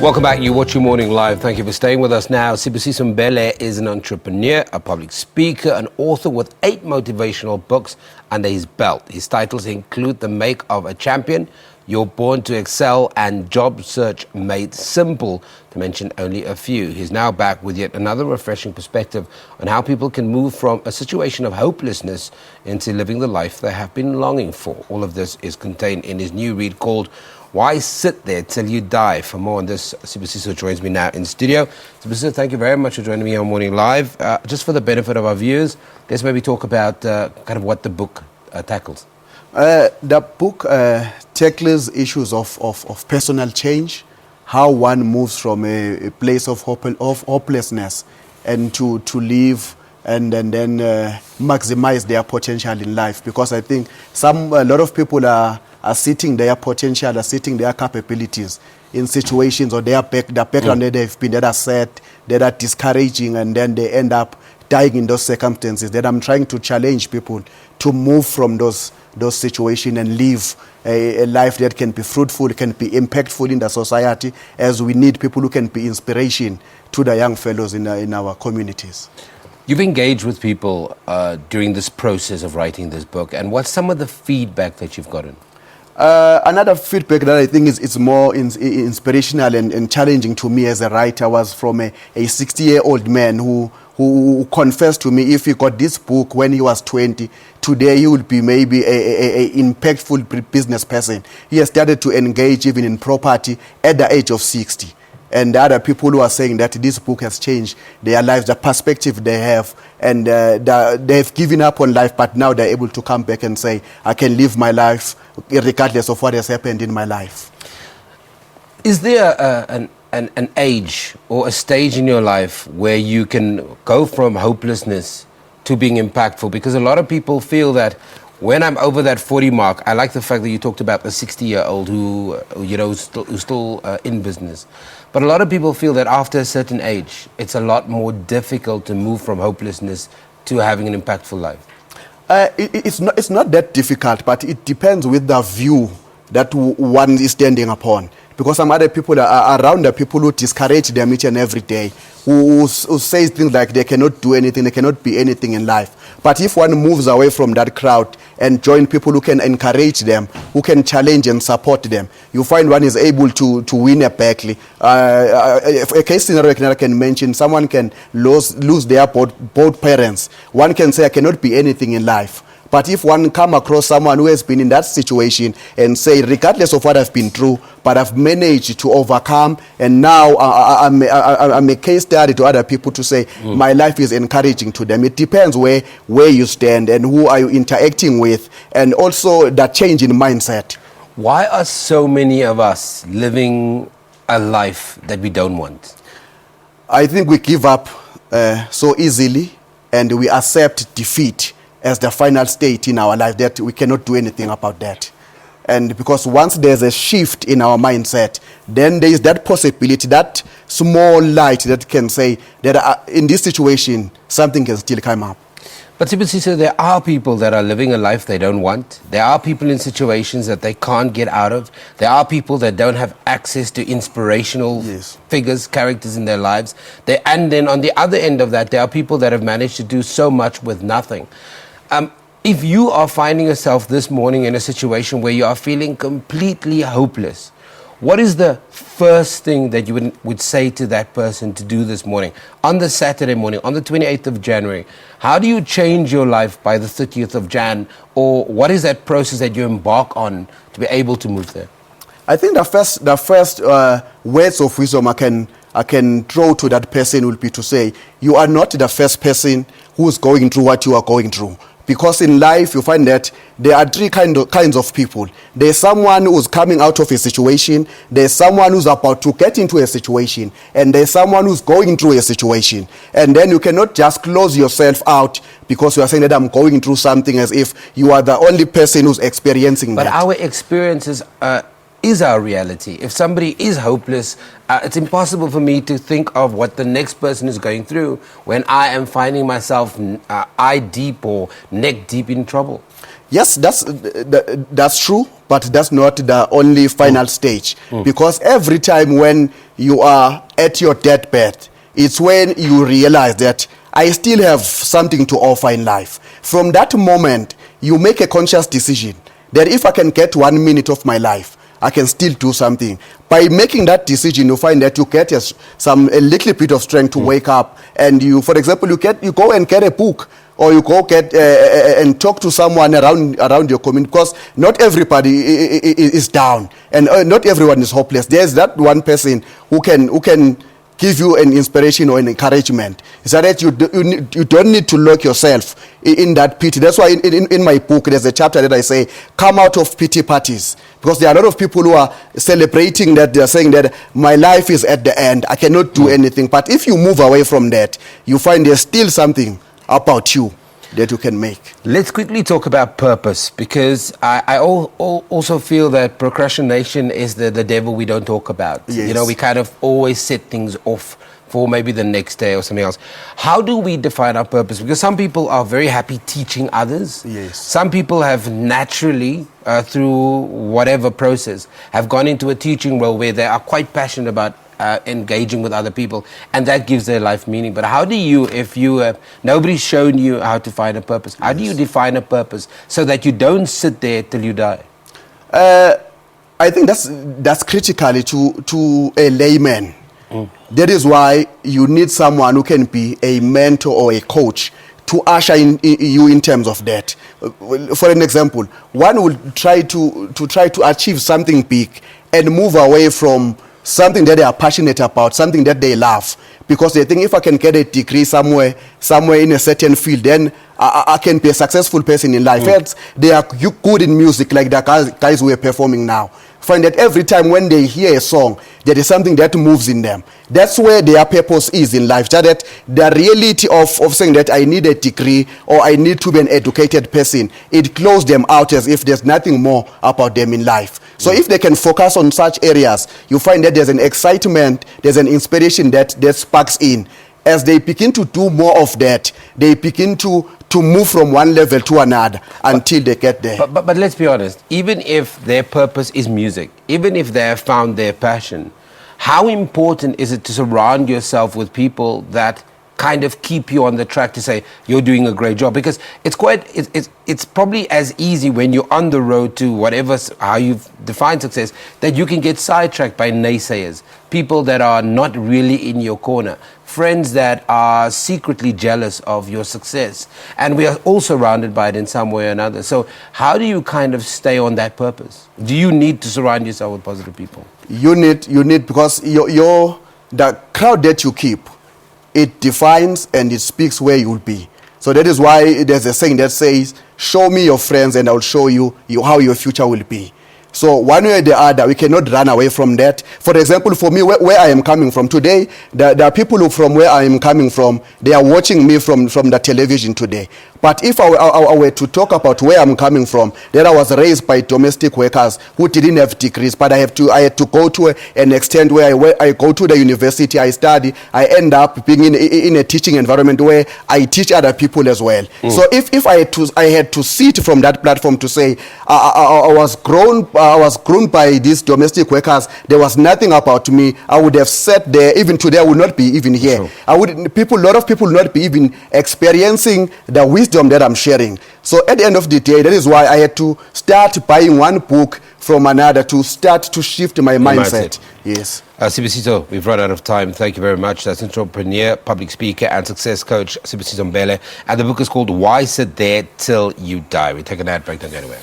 Welcome back. You're watching Morning Live. Thank you for staying with us now. Sibusiso Mbhele is an entrepreneur, a public speaker, an author with 8 motivational books under his belt. His titles include The Make of a Champion, You're Born to Excel, and Job Search Made Simple, to mention only a few. He's now back with yet another refreshing perspective on how people can move from a situation of hopelessness into living the life they have been longing for. All of this is contained in his new read called Why Sit There Till You Die? For more on this, Sibusiso joins me now in studio. Sibusiso, thank you very much for joining me on Morning Live. Just for the benefit of our viewers, let's maybe talk about kind of what the book tackles. The book tackles issues of personal change, how one moves from a place of hopelessness and to live and then maximize their potential in life. Because I think a lot of people are sitting their potential, are sitting their capabilities in situations or the background that they've been, that are sad, that are discouraging, and then they end up dying in those circumstances. That I'm trying to challenge people to move from those situations and live a life that can be fruitful, can be impactful in the society, as we need people who can be inspiration to the young fellows in our communities. You've engaged with people during this process of writing this book, and what's some of the feedback that you've gotten? Another feedback that I think is more inspirational and challenging to me as a writer was from a 60-year-old man who confessed to me, if he got this book when he was 20, today he would be maybe a impactful business person. He has started to engage even in property at the age of 60. And there are people who are saying that this book has changed their lives, the perspective they have, and they've given up on life, but now they're able to come back and say, I can live my life regardless of what has happened in my life. Is there an age or a stage in your life where you can go from hopelessness to being impactful? Because a lot of people feel that when I'm over that 40 mark, I like the fact that you talked about the 60-year-old who's still in business. But a lot of people feel that after a certain age, it's a lot more difficult to move from hopelessness to having an impactful life. It's not that difficult, but it depends with the view that one is standing upon. Because some other people are around, the people who discourage them each and every day, who say things like they cannot do anything, they cannot be anything in life. But if one moves away from that crowd and join people who can encourage them, who can challenge and support them, you find one is able to win a battle. A case scenario I can mention, someone can lose their both parents. One can say, I cannot be anything in life. But if one come across someone who has been in that situation and say, regardless of what I've been through, but I've managed to overcome, and now I'm a case study to other people to say, my life is encouraging to them. It depends where you stand and who are you interacting with, and also the change in mindset. Why are so many of us living a life that we don't want? I think we give up so easily, and we accept defeat as the final state in our life, that we cannot do anything about that. And because once there's a shift in our mindset, then there is that possibility, that small light that can say that in this situation, something can still come up. But Sibusiso, there are people that are living a life they don't want. There are people in situations that they can't get out of. There are people that don't have access to inspirational figures, characters in their lives. And then on the other end of that, there are people that have managed to do so much with nothing. If you are finding yourself this morning in a situation where you are feeling completely hopeless, what is the first thing that you would say to that person to do this morning, on the Saturday morning, on the 28th of January? How do you change your life by the 30th of Jan? Or what is that process that you embark on to be able to move there? I think the first words of wisdom I can throw to that person will be to say, you are not the first person who's going through what you are going through. Because in life, you find that there are three kinds of people. There's someone who's coming out of a situation, there's someone who's about to get into a situation, and there's someone who's going through a situation. And then you cannot just close yourself out because you are saying that I'm going through something, as if you are the only person who's experiencing that. But our experiences is our reality. If somebody is hopeless, it's impossible for me to think of what the next person is going through when I am finding myself eye deep or neck deep in trouble. Yes, that's true, but that's not the only final stage. Because every time when you are at your deathbed, it's when you realize that I still have something to offer in life. From that moment, you make a conscious decision that if I can get 1 minute of my life, I can still do something. By making that decision, you find that you get a little bit of strength to wake up. And you, for example, you go and get a book, or you go get and talk to someone around your community, because not everybody is down, and not everyone is hopeless. There's that one person who can give you an inspiration or an encouragement. It's that you don't need to lock yourself in that pity. That's why in my book, there's a chapter that I say, come out of pity parties. Because there are a lot of people who are celebrating that, they're saying that my life is at the end, I cannot do anything. But if you move away from that, you find there's still something about you that you can make. Let's quickly talk about purpose, because I also feel that procrastination is the devil we don't talk about. Yes. You know, we kind of always set things off for maybe the next day or something else. How do we define our purpose? Because some people are very happy teaching others. Yes. Some people have naturally, through whatever process, have gone into a teaching role where they are quite passionate about engaging with other people, and that gives their life meaning. But how do you, if you nobody's shown you how to find a purpose, how do you define a purpose so that you don't sit there till you die? I think that's critically to a layman. That is why you need someone who can be a mentor or a coach to usher in you in terms of that. For an example, one will try to achieve something big and move away from something that they are passionate about, something that they love, because they think if I can get a degree somewhere in a certain field, then I can be a successful person in life. Else, they are good in music, like the guys who are performing now. Find that every time when they hear a song, there is something that moves in them. That's where their purpose is in life. That the reality of saying that I need a degree or I need to be an educated person, it closes them out as if there's nothing more about them in life. So if they can focus on such areas, you find that there's an excitement, there's an inspiration that sparks in. As they begin to do more of that, they begin to move from one level to another until they get there. But let's be honest, even if their purpose is music, even if they have found their passion, how important is it to surround yourself with people that kind of keep you on the track to say you're doing a great job? Because it's probably as easy when you're on the road to whatever, how you've defined success, that you can get sidetracked by naysayers, people that are not really in your corner, friends that are secretly jealous of your success, and we are all surrounded by it in some way or another. So how do you kind of stay on that purpose? Do you need to surround yourself with positive people? You need, because the crowd that you keep, it defines and it speaks where you'll be. So that is why there's a saying that says, show me your friends and I'll show you how your future will be. So one way or the other, we cannot run away from that. For example, for me, where I am coming from today, there are people who from where I am coming from, they are watching me from the television today. But if I were to talk about where I'm coming from, that I was raised by domestic workers who didn't have degrees, but I had to go to an extent where I go to the university, I study, I end up being in a teaching environment where I teach other people as well. So if I had to sit from that platform to say I was grown by these domestic workers, there was nothing about me, I would have sat there. Even today, I would not be even here. Sure. A lot of people would not be even experiencing the wisdom that I'm sharing. So at the end of the day, that is why I had to start buying one book from another to start to shift my mindset. Yes. Sibusiso, we've run out of time. Thank you very much. That's entrepreneur, public speaker, and success coach Sibusiso Mbhele. And the book is called Why Sit There Till You Die. We take an ad break, don't go anywhere.